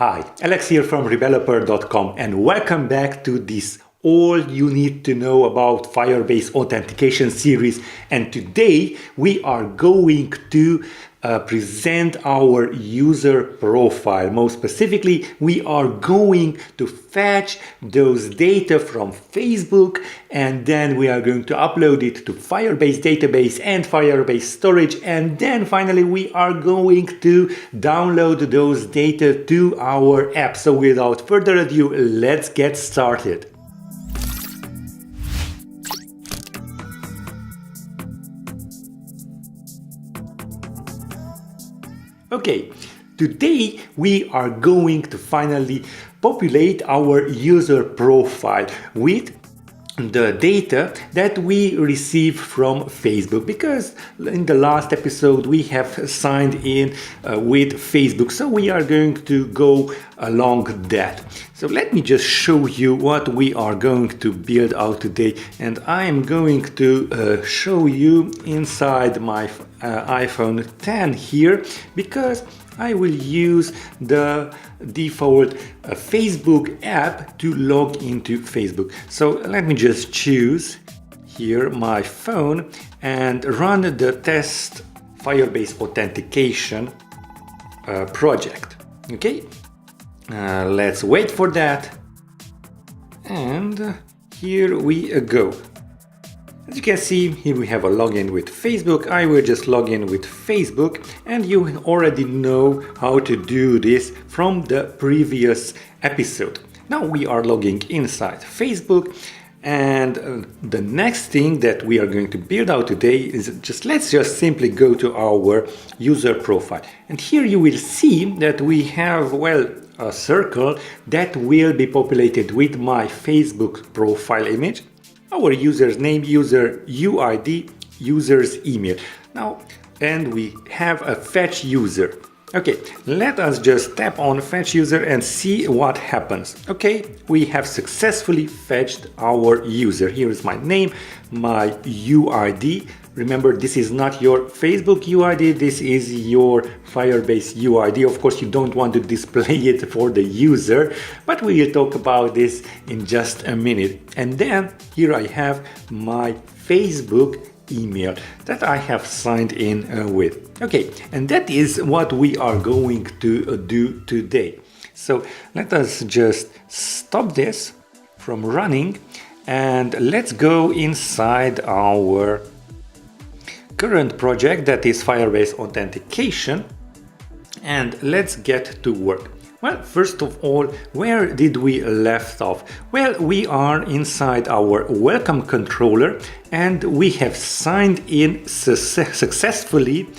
Hi, Alex here from Rebeloper.com and welcome back to this All You Need to Know About Firebase Authentication series. And today we are going to present our user profile. Most specifically, we are going to fetch those data from Facebook and then we are going to upload it to Firebase Database and Firebase Storage, and then finally we are going to download those data to our app. So without further ado, let's get started. Okay, today we are going to finally populate our user profile with the data that we receive from Facebook, because in the last episode we have signed in with Facebook, so we are going to go along that. So let me just show you what we are going to build out today, and I am going to show you inside my iPhone 10 here, because I will use the default Facebook app to log into Facebook. So let me just choose here my phone and run the test Firebase authentication project. Okay, let's wait for that. And here we go. As you can see, here we have a login with Facebook. I will just log in with Facebook, and you already know how to do this from the previous episode. Now we are logging inside Facebook, and the next thing that we are going to build out today is let's just simply go to our user profile. And here you will see that we have, well, a circle that will be populated with my Facebook profile image, our user's name, user UID, user's email. Now, and we have a fetch user. Okay, let us just tap on fetch user and see what happens. Okay, we have successfully fetched our user. Here is my name, my UID. Remember, this is not your Facebook UID, this is your Firebase UID. Of course, you don't want to display it for the user, but we will talk about this in just a minute. And then here I have my Facebook email that I have signed in with. Okay, and that is what we are going to do today. So let us just stop this from running and let's go inside our current project, that is Firebase Authentication, and let's get to work. Well, first of all, where did we left off? Well, we are inside our welcome controller and we have signed in successfully,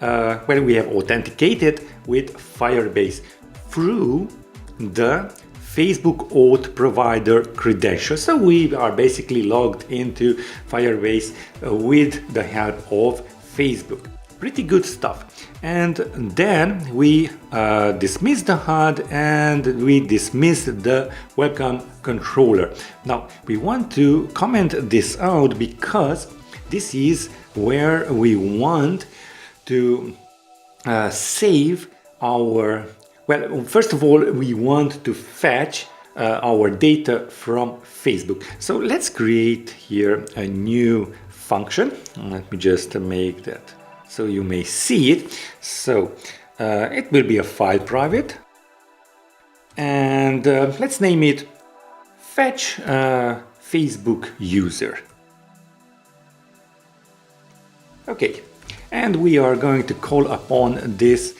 we have authenticated with Firebase through the Facebook auth provider credentials. So we are basically logged into Firebase with the help of Facebook. Pretty good stuff. And then we dismiss the HUD and we dismiss the welcome controller. Now we want to comment this out because this is where we want to save our, well, first of all, we want to fetch our data from Facebook. So let's create here a new function. Let me just make that so you may see it. So it will be a file private, and let's name it fetch Facebook user. Okay, and we are going to call upon this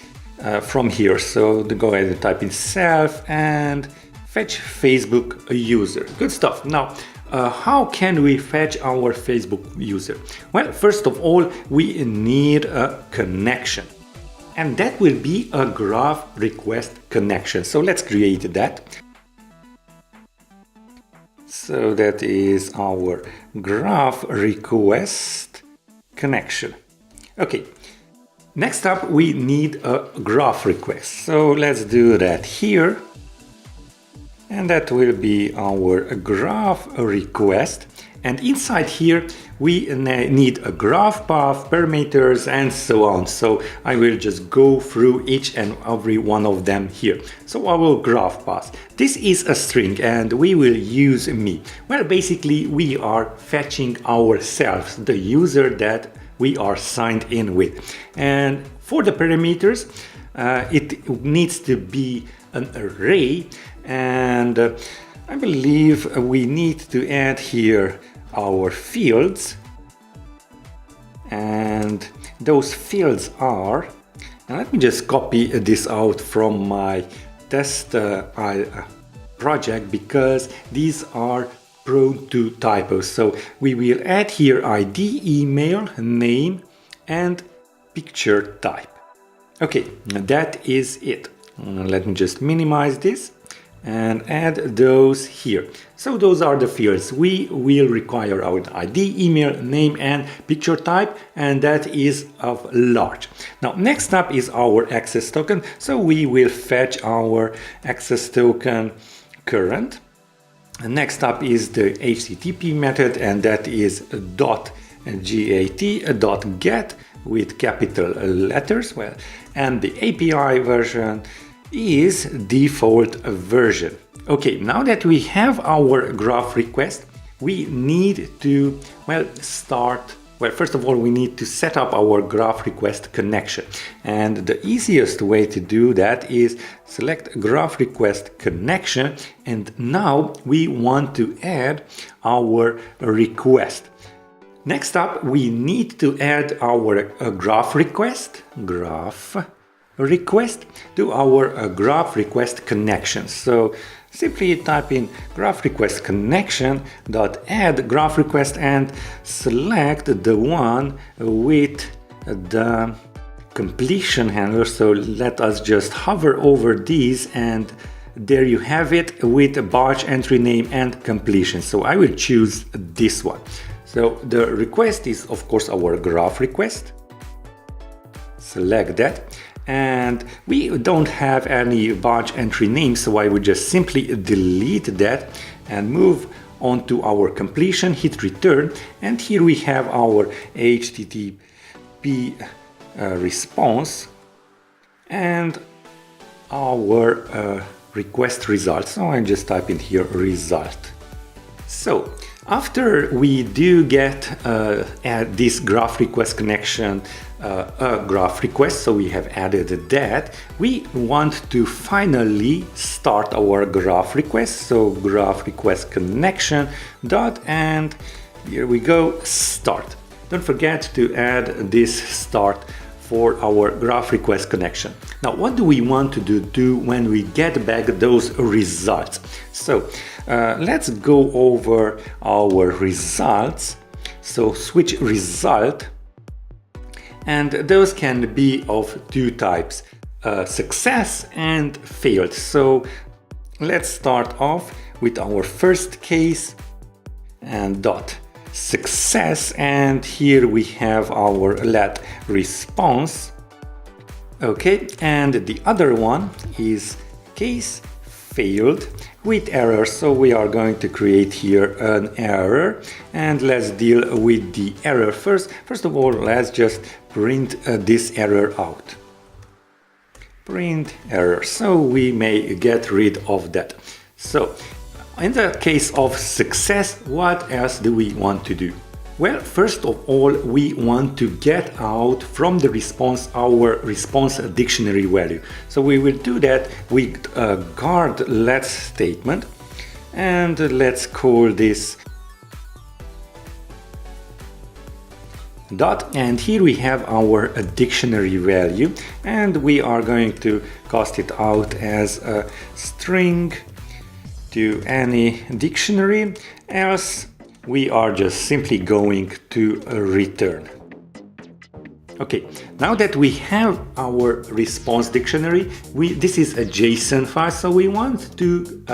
from here. So go ahead and type in self and fetch Facebook user. Good stuff. Now, how can we fetch our Facebook user? Well, first of all, we need a connection, and that will be a graph request connection. So let's create that. So that is our graph request connection. Okay. Next up, we need a graph request. So let's do that here. And that will be our graph request. And inside here, we need a graph path, parameters, and so on. So I will just go through each and every one of them here. So our graph path. This is a string and we will use me. Well, basically we are fetching ourselves, the user that we are signed in with. And for the parameters, it needs to be an array, and I believe we need to add here our fields, and those fields are, and let me just copy this out from my test project, because these are prone to typos. So we will add here ID, email, name, and picture type. Okay, that is it. Let me just minimize this and add those here. So those are the fields. We will require our ID, email, name, and picture type, and that is of large. Now, next up is our access token. So we will fetch our access token current. And next up is the HTTP method, and that is .get with capital letters. Well, and the API version is default version. Okay, now that we have our graph request, we need to, first of all, we need to set up our graph request connection. And the easiest way to do that is select graph request connection. And now we want to add our request. Next up, we need to add our graph request to our graph request connection. So simply type in graph request connection dot add graph request and select the one with the completion handler. So let us just hover over these, and there you have it with a batch entry name and completion. So I will choose this one. So the request is of course our graph request. Select that. And we don't have any batch entry name, so I would just simply delete that and move on to our completion, hit return, and here we have our HTTP response and our request result. So I just type in here result. So after we do get add this graph request connection a graph request, so we have added that, we want to finally start our graph request. So graph request connection dot, and here we go, start. Don't forget to add this start for our graph request connection. Now, what do we want to do when we get back those results? So let's go over our results. So switch result, and those can be of two types, success and failed. So let's start off with our first case and dot success, and here we have our let response. Okay, and the other one is case failed with error. So we are going to create here an error, and let's deal with the error first. First of all, let's just print this error out. Print error, so we may get rid of that. So in the case of success, what else do we want to do? Well, first of all, we want to get out from the response our response dictionary value. So we will do that with a guard let statement, and let's call this dot, and here we have our dictionary value, and we are going to cast it out as a string to any dictionary, else we are just simply going to return. Okay, now that we have our response dictionary, this is a JSON file, so we want to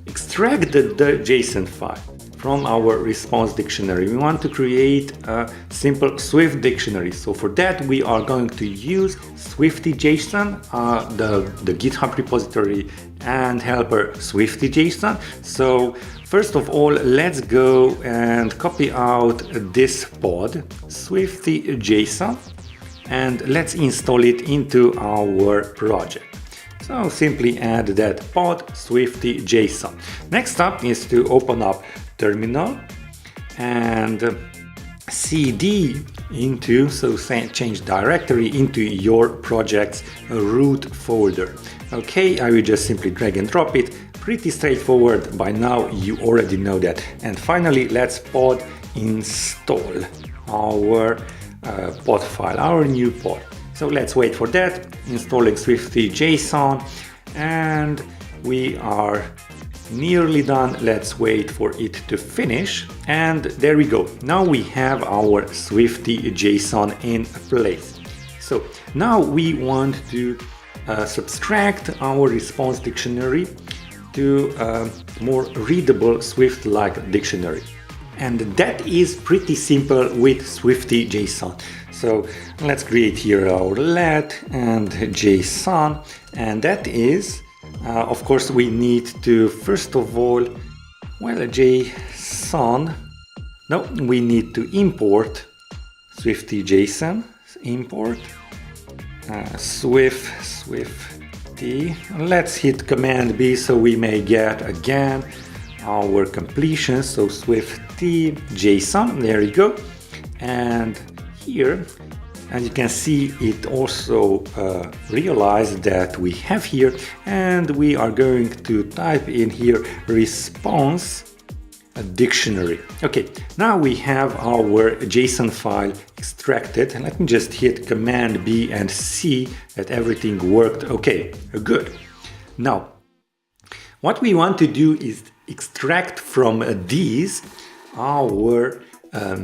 extract the JSON file from our response dictionary. We want to create a simple Swift dictionary. So for that, we are going to use SwiftyJSON, the GitHub repository and helper SwiftyJSON. So First of all, let's go and copy out this pod, SwiftyJSON, and let's install it into our project. So simply add that pod SwiftyJSON. Next up is to open up terminal and cd into, so change directory into your project's root folder. Okay, I will just simply drag and drop it. Pretty straightforward, by now you already know that. And finally, let's pod install our pod file, our new pod. So let's wait for that, installing SwiftyJSON, and we are nearly done. Let's wait for it to finish, and there we go. Now we have our SwiftyJSON in place. So now we want to subtract our response dictionary to a more readable Swift-like dictionary. And that is pretty simple with SwiftyJSON. So let's create here our let and JSON, and that is, of course, we need to first of all, JSON. No, we need to import SwiftyJSON. Import Swifty. Let's hit Command B so we may get again our completion. So SwiftyJSON. There you go. And here, as you can see, it also realized that we have here, and we are going to type in here response dictionary. Okay, now we have our JSON file extracted, and let me just hit Command B and see that everything worked okay. Good. Now, what we want to do is extract from these our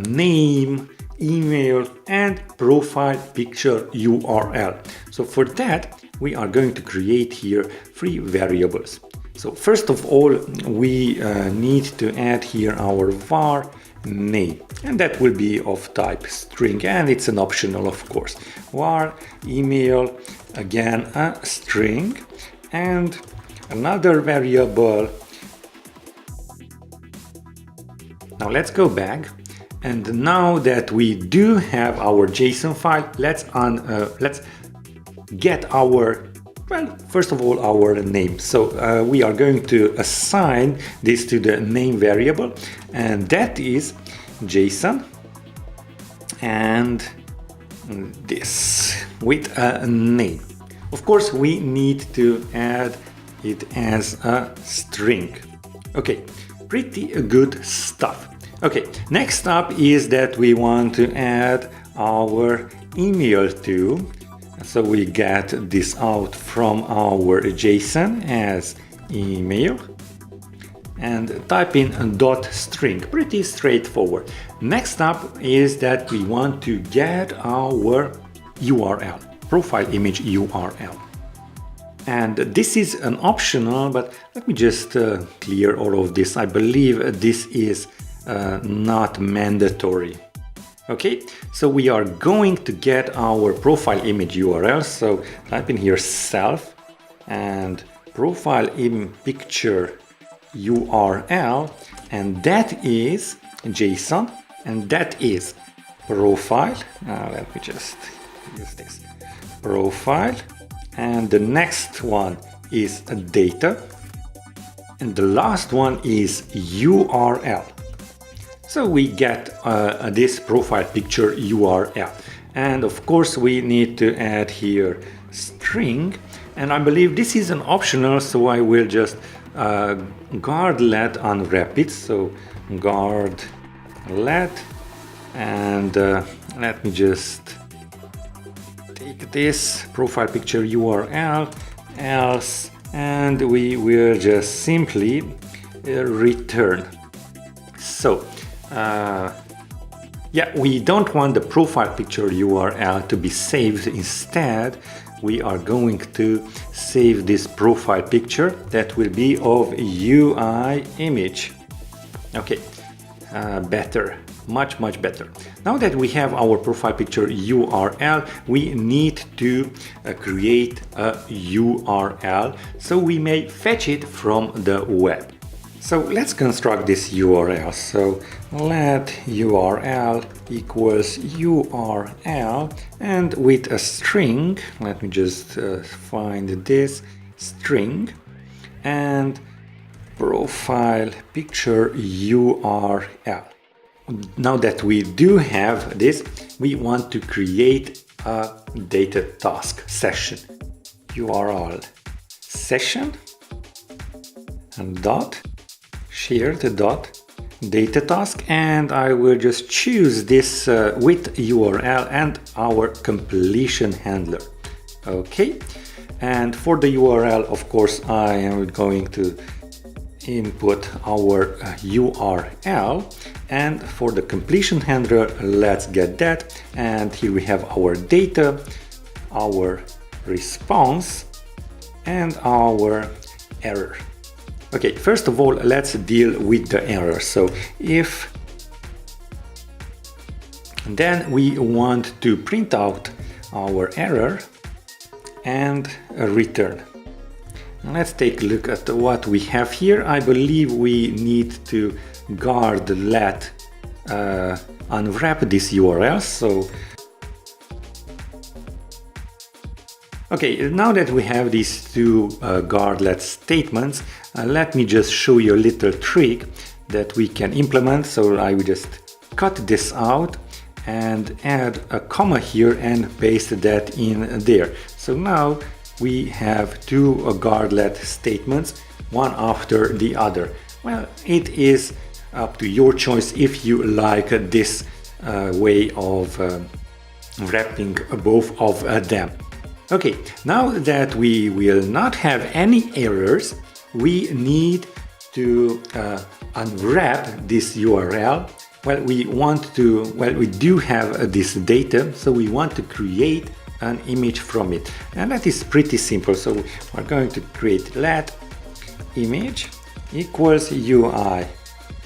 name, email, and profile picture URL. So for that, we are going to create here 3 variables. So first of all, we need to add here our var name, and that will be of type string, and it's an optional, of course. Var email, again a string, and another variable. Now let's go back, and now that we do have our JSON file, let's get our, first of all, our name. So we are going to assign this to the name variable, and that is JSON, and this with a name. Of course, we need to add it as a string. Okay, pretty good stuff. Okay, next up is that we want to add our email to. So we get this out from our JSON as email and type in a dot string. Pretty straightforward. Next up is that we want to get our URL, profile image URL. And this is an optional, but let me just clear all of this. I believe this is not mandatory. Okay, so we are going to get our profile image URL. So type in here self and profile image picture URL, and that is JSON, and that is profile. Let me just use this profile, and the next one is data, and the last one is URL. So we get this profile picture URL, and of course we need to add here string, and I believe this is an optional, so I will just guard let unwrap it. So guard let, and let me just take this profile picture URL else, and we will just simply return. So yeah, we don't want the profile picture URL to be saved. Instead, we are going to save this profile picture that will be of UI image. Okay, better, much better. Now that we have our profile picture URL, we need to create a URL so we may fetch it from the web. So let's construct this URL. So let URL equals URL, and with a string, let me just find this string, and profile picture URL. Now that we do have this, we want to create a data task session. URL session and dot shared dot data task, and I will just choose this with URL and our completion handler. Okay, and for the URL, of course, I am going to input our URL, and for the completion handler, let's get that. And here we have our data, our response, and our error. Okay, first of all, let's deal with the error. So if then we want to print out our error and return. Let's take a look at what we have here. I believe we need to guard let unwrap this URL. So okay, now that we have these two guard let statements, let me just show you a little trick that we can implement. So I will just cut this out and add a comma here and paste that in there. So now we have two guard let statements, one after the other. Well, it is up to your choice if you like this way of wrapping both of them. Okay, now that we will not have any errors, we need to unwrap this URL. Well, we do have this data, so we want to create an image from it, and that is pretty simple. So we're going to create let image equals UI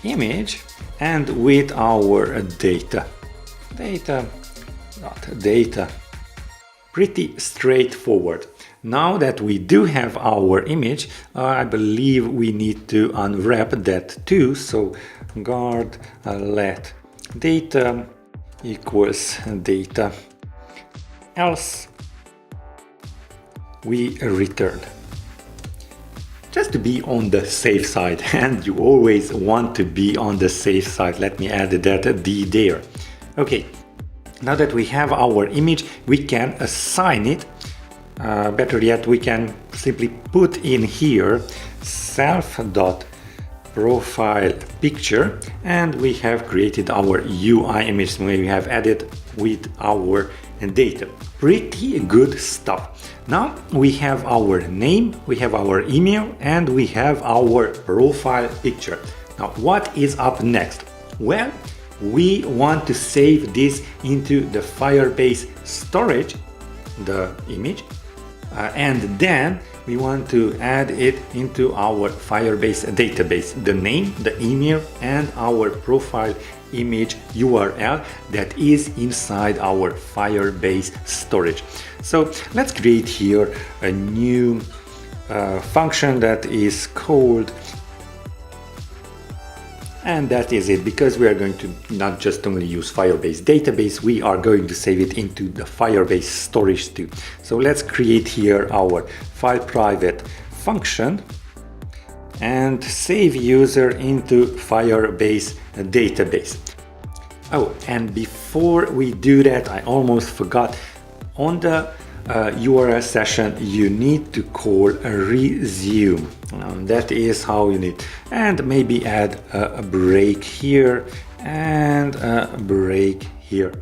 image, and with our data. Pretty straightforward. Now that we do have our image, I believe we need to unwrap that too. So guard let data equals data, else we return. Just to be on the safe side, and you always want to be on the safe side, let me add that D there. Okay, now that we have our image, we can assign it. Better yet, we can simply put in here self.profile picture, and we have created our UI image. We have added with our data. Pretty good stuff. Now we have our name, we have our email, and we have our profile picture. Now what is up next? Well, we want to save this into the Firebase storage, the image, and then we want to add it into our Firebase database, the name, the email, and our profile image URL that is inside our Firebase storage. So let's create here a new function that is called, and that is it, because we are going to not just only use Firebase database, we are going to save it into the Firebase storage too. So let's create here our file private function and save user into Firebase database. Oh, and before we do that, I almost forgot, on the URL session you need to call a resume. That is how you need, and maybe add a break here and a break here.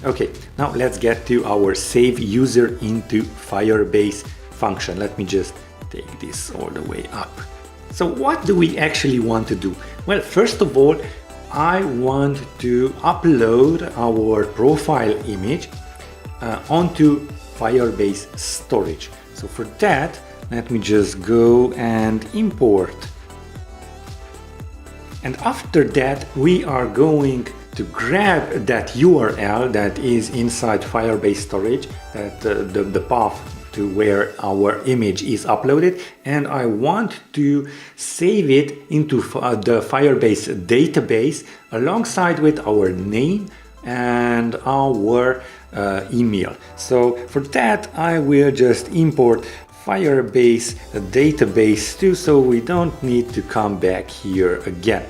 Okay, now let's get to our save user into Firebase function. Let me just take this all the way up. So what do we actually want to do? Well, first of all, I want to upload our profile image onto Firebase storage. So for that, let me just go and import. And after that, we are going to grab that URL that is inside Firebase storage, that the path to where our image is uploaded, and I want to save it into the Firebase database alongside with our name and our email. So for that I will just import Firebase database too, so we don't need to come back here again.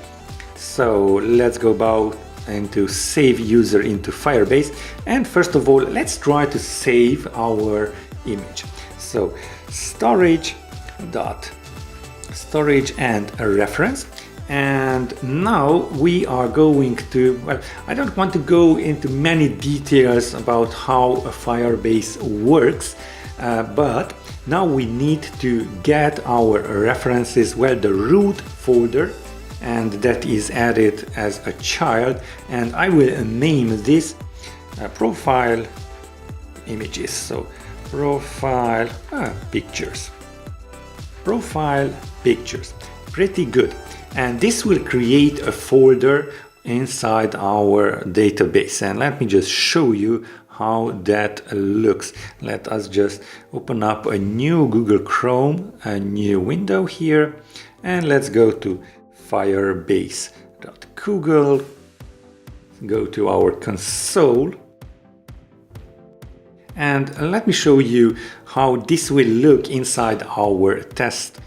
So let's go about and to save user into Firebase, and first of all let's try to save our image. So storage and a reference, and now we are going to, well, I don't want to go into many details about how a Firebase works, but now we need to get our references, well, the root folder, and that is added as a child, and I will name this profile images. So profile pictures, pretty good. And this will create a folder inside our database, and let me just show you how that looks. Let us just open up a new Google Chrome, a new window here, and let's go to firebase.google, go to our console, and let me show you how this will look inside our test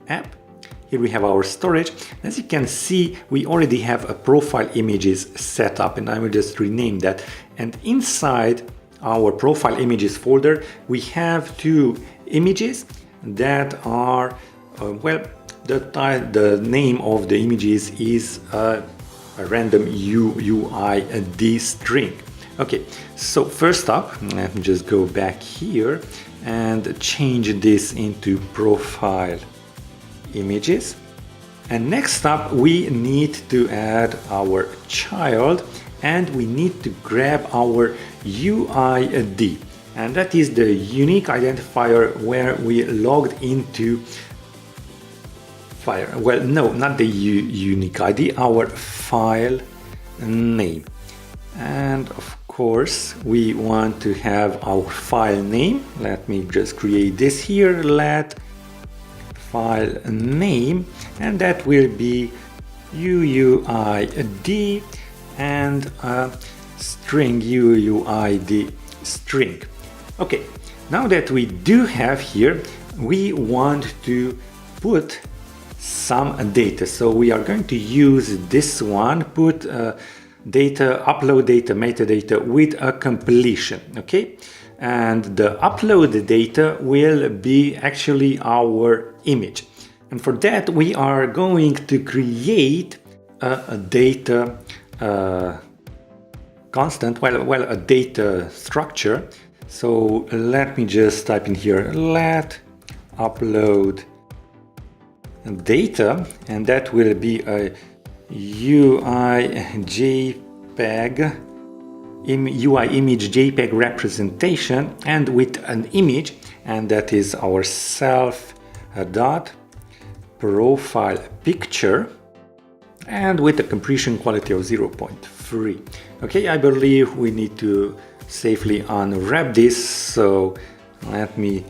app. Here we have our storage. As you can see, we already have a profile images set up, and I will just rename that. And inside our profile images folder, we have two images that are, well, the name of the images is a random UID string. Okay, so first up, let me just go back here and change this into profile images. And next up, we need to add our child, and we need to grab our UID, and that is the unique identifier where we logged into Fire. Well, no, not the unique ID, our file name. And of course, we want to have our file name. Let me just create this here. Let file name, and that will be UUID and a string UUID string. Okay, now that we do have here, we want to put some data. So we are going to use this one, put data, upload data, metadata with a completion. Okay, and the upload data will be actually our image, and for that we are going to create a data constant, well, a data structure. So let me just type in here, let upload data, and that will be a UI image JPEG representation, and with an image, and that is our self dot profile picture, and with a compression quality of 0.3. Okay, I believe we need to safely unwrap this, so let me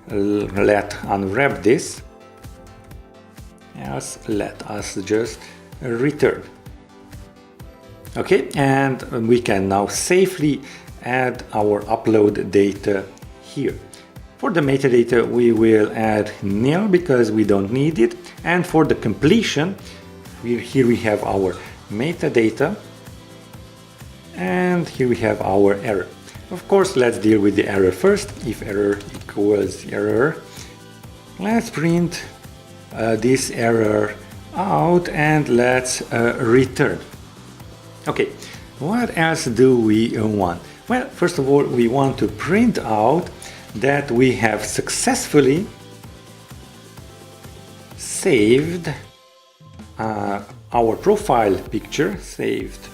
let unwrap this. Yes, let us just return. Okay, and we can now safely add our upload data here. For the metadata, we will add nil because we don't need it, and for the completion, here we have our metadata, and here we have our error. Of course, let's deal with the error first. If error equals error, let's print this error out, and let's return. Okay, what else do we want? Well, first of all, we want to print out that we have successfully saved our profile picture, saved.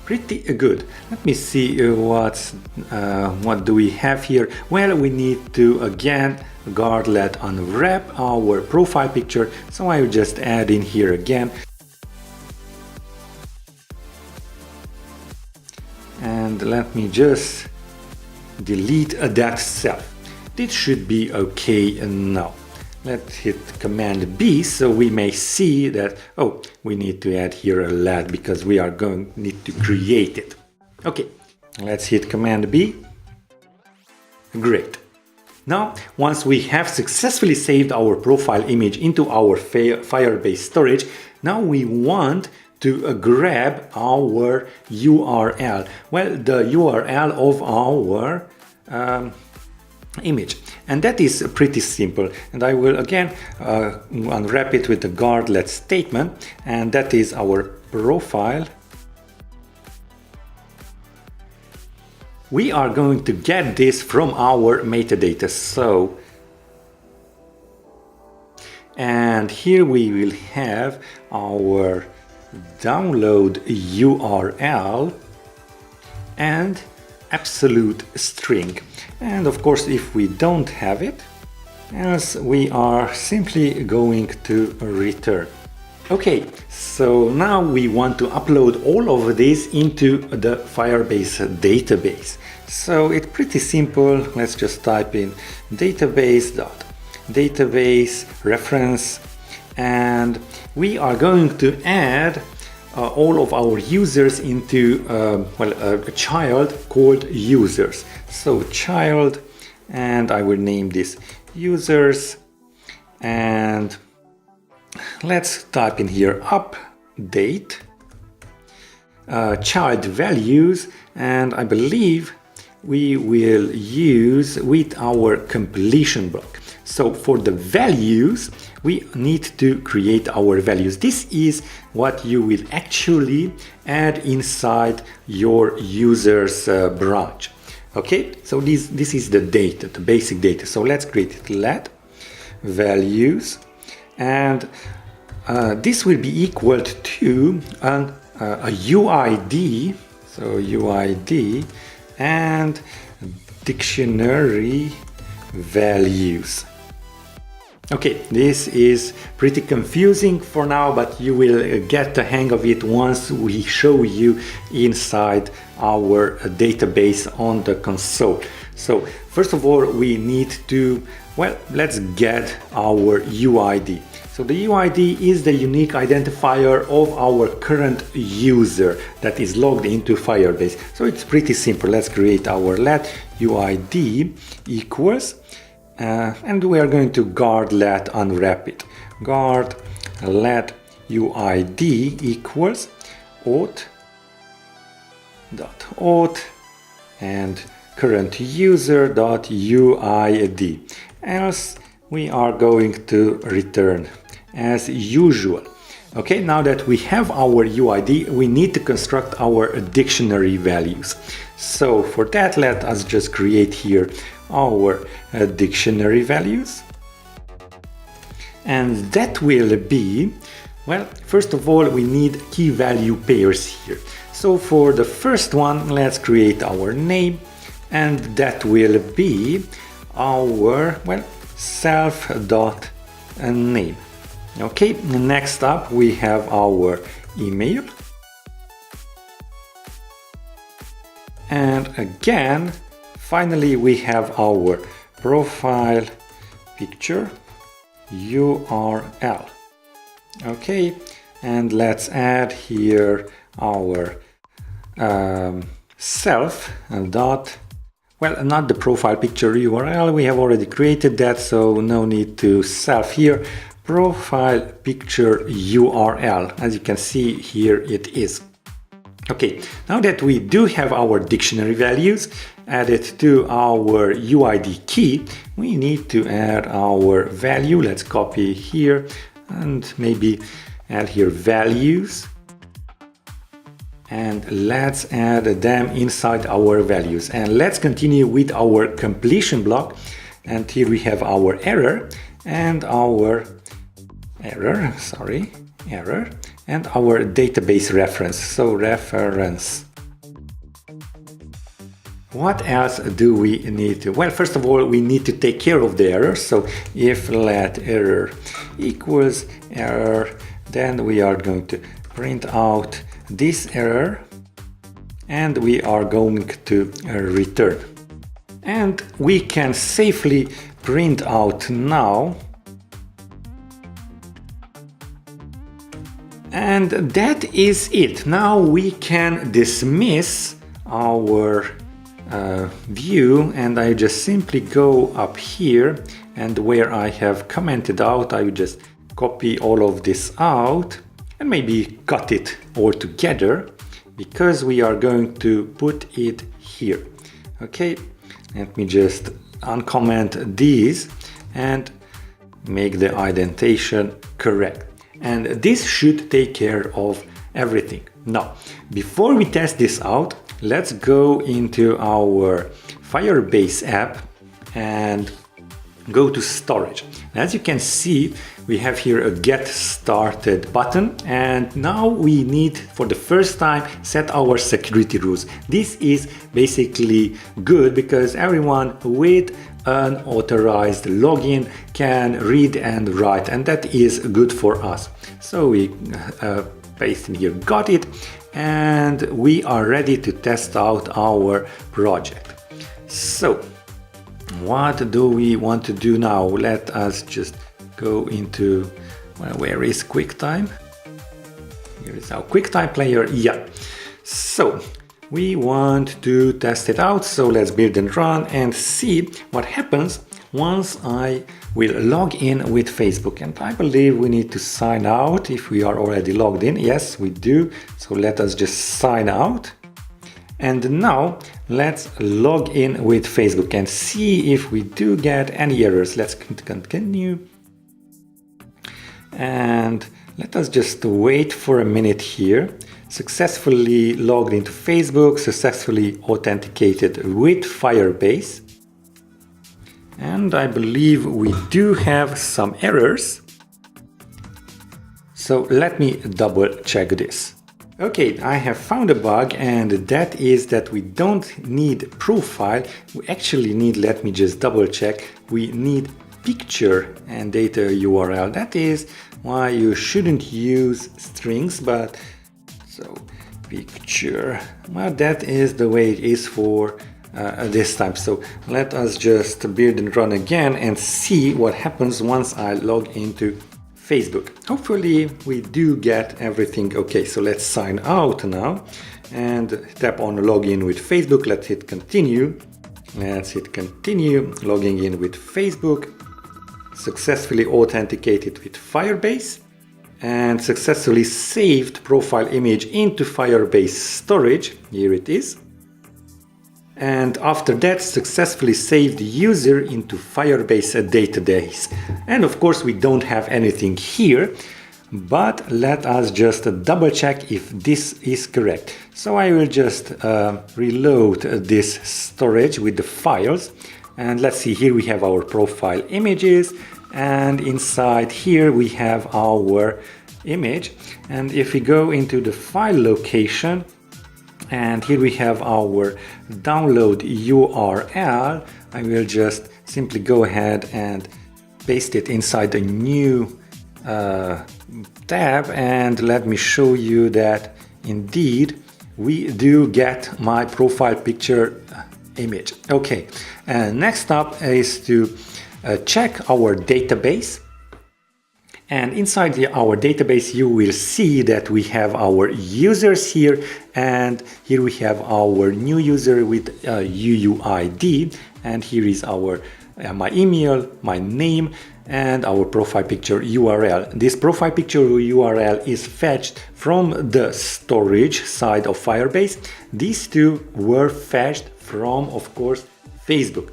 Pretty good. Let me see what do we have here. Well, we need to again let unwrap our profile picture, so I will just add in here again, and and let me just delete that cell. This should be okay now. Let's hit Command B so we may see that, oh, we need to add here a let because we are going to need to create it. Okay, let's hit Command B. Great. Now, once we have successfully saved our profile image into our Firebase storage, now we want to grab our URL. Well, the URL of our image, and that is pretty simple, and I will again unwrap it with the guard-let statement, and that is our profile. We are going to get this from our metadata, so and here we will have our download URL and absolute string, and of course if we don't have it, as we are simply going to return. Okay, so now we want to upload all of this into the Firebase database. So it's pretty simple. Let's just type in database reference, and we are going to add all of our users into a child called users. So child, and I will name this users, and let's type in here update child values, and I believe we will use with our completion block. So for the values, we need to create our values. This is what you will actually add inside your users branch. Okay, so this is the data, the basic data. So let's create it. Let values, and this will be equal to a UID, so UID and dictionary values. Okay, this is pretty confusing for now, but you will get the hang of it once we show you inside our database on the console. So first of all, we need to, well, let's get our UID. So the UID is the unique identifier of our current user that is logged into Firebase. So it's pretty simple. Let's create our let UID equals, and we are going to guard let unwrap it. Guard let UID equals auth and current user .uid, else we are going to return as usual. Okay, now that we have our UID, we need to construct our dictionary values. So for that, let us just create here our dictionary values, and that will be, well, first of all, we need key value pairs here. So for the first one, let's create our name, and that will be our, well, self.name. Okay, next up we have our email, and again, finally we have our profile picture URL. Okay, and let's add here our self dot, well, not the profile picture URL, we have already created that, so no need to self here. Profile picture URL, as you can see here it is. Okay, now that we do have our dictionary values added to our UID key, we need to add our value. Let's copy here and maybe add here values, and let's add them inside our values, and let's continue with our completion block. And here we have our error and our error and our database reference, so reference. What else do we need to? Well, first of all, we need to take care of the error. So if let error equals error, then we are going to print out this error, and we are going to return. And we can safely print out now. And that is it. Now we can dismiss our view, and I just simply go up here, and where I have commented out, I will just copy all of this out and maybe cut it all together, because we are going to put it here. Okay, let me just uncomment these and make the indentation correct. And this should take care of everything. Now, before we test this out, let's go into our Firebase app and go to storage. As you can see, we have here a get started button, and now we need for the first time set our security rules. This is basically good because everyone with an authorized login can read and write, and that is good for us. So we paste in here, got it, and we are ready to test out our project. So what do we want to do now? Let us just go into, well, where is QuickTime? Here is our QuickTime player. Yeah. So we want to test it out. So let's build and run and see what happens once I will log in with Facebook. And I believe we need to sign out if we are already logged in. Yes, we do. So let us just sign out. And now let's log in with Facebook and see if we do get any errors. Let's continue. And let us just wait for a minute here. Successfully logged into Facebook, successfully authenticated with Firebase. And I believe we do have some errors. So let me double check this. Okay, I have found a bug, and that is that we don't need profile. We actually need, let me just double check, we need picture and data URL. That is why you shouldn't use strings, but so picture, well, that is the way it is for this time. So let us just build and run again and see what happens once I log into Facebook. Hopefully we do get everything okay. So let's sign out now and tap on login with Facebook. Let's hit continue. Let's hit continue. Logging in with Facebook. Successfully authenticated with Firebase and successfully saved profile image into Firebase storage. Here it is. And after that, successfully saved the user into Firebase Database. And of course, we don't have anything here, but let us just double check if this is correct. So I will just reload this storage with the files. And let's see, here we have our profile images, and inside here we have our image. And if we go into the file location, and here we have our download URL, I will just simply go ahead and paste it inside a new tab, and let me show you that indeed we do get my profile picture image. Okay, and next up is to check our database. And inside our database, you will see that we have our users here, and here we have our new user with UUID, and here is our my email, my name, and our profile picture URL. This profile picture URL is fetched from the storage side of Firebase. These two were fetched from, of course, Facebook.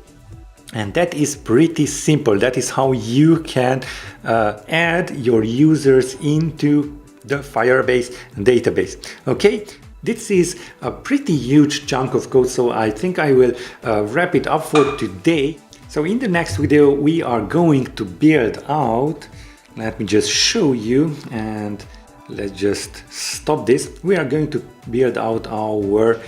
And that is pretty simple. That is how you can add your users into the Firebase database. Okay, this is a pretty huge chunk of code, so I think I will wrap it up for today. So in the next video, we are going to build out, let me just show you, and let's just stop this. We are going to build out our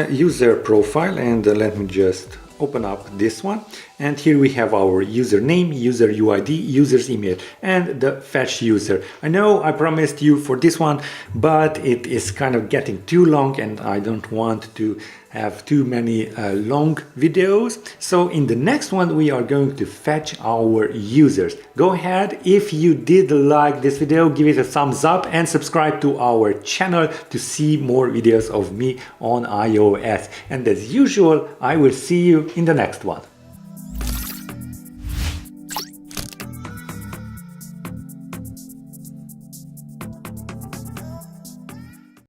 user profile, and let me just open up this one, and here we have our username, user UID, user's email, and the fetch user. I know I promised you for this one, but it is kind of getting too long and I don't want to have too many long videos. So in the next one we are going to fetch our users. Go ahead, if you did like this video, give it a thumbs up and subscribe to our channel to see more videos of me on iOS. And as usual, I will see you in the next one.